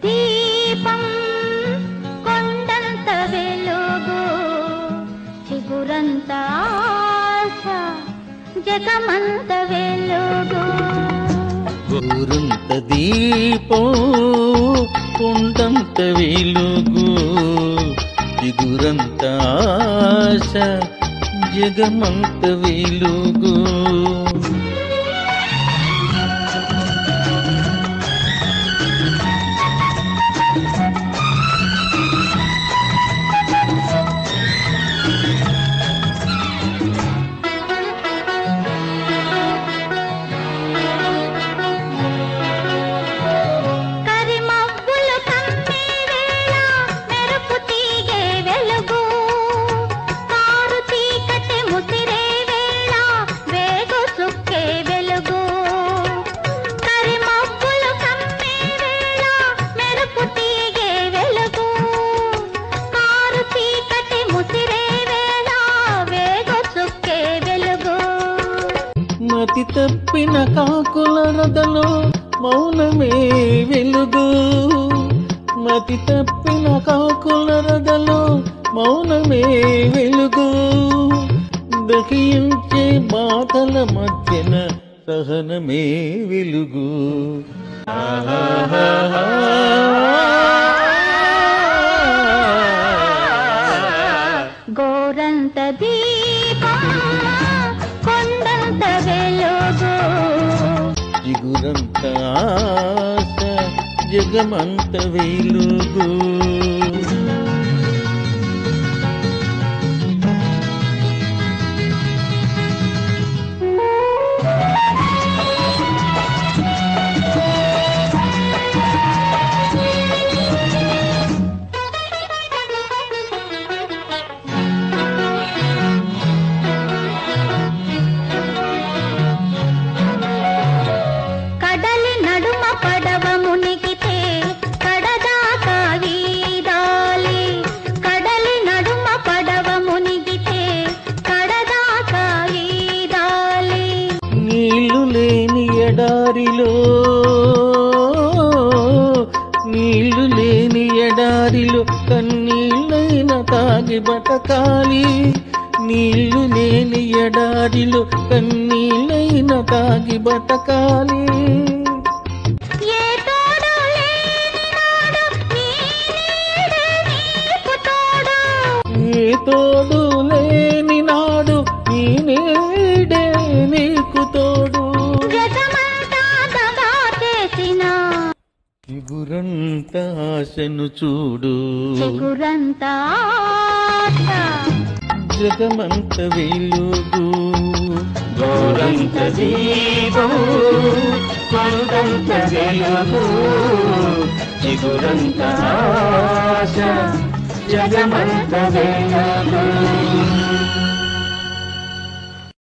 దీపం కొండంత వెలుగు చిగురంత ఆశ జగమంత వెలుగు ఊరంత దీపం కొండంత వెలుగు చిగురంత ఆశ జగమంత వెలుగు మతి తప్పిన కాకుల రథలో మౌనమే వెలుగు మతి తప్పిన కాకుల రథలో మౌనమే వెలుగు దహించే బాధల మధ్యన సహనమే వెలుగు గోరంత దీపం కొండంత వెలుగు చిగురంత ఆశ జగమంత వెలుగు నీళ్లు లేని ఎడారిలో కన్నీళ్ళైన తాగి బతకాలి నీళ్లు లేని ఎడారిలో కన్నీళ్ళైన తాగి బతకాలి ఏ తోడు లేని నాడు నీ నీడే నీకు తోడు చిగురంత ఆశను చూడు చిగురంత ఆశ జగమంత వెలుగు గోరంత దీపం కొండంత వెలుగు చిగురంత ఆశ జగమంత వెలుగు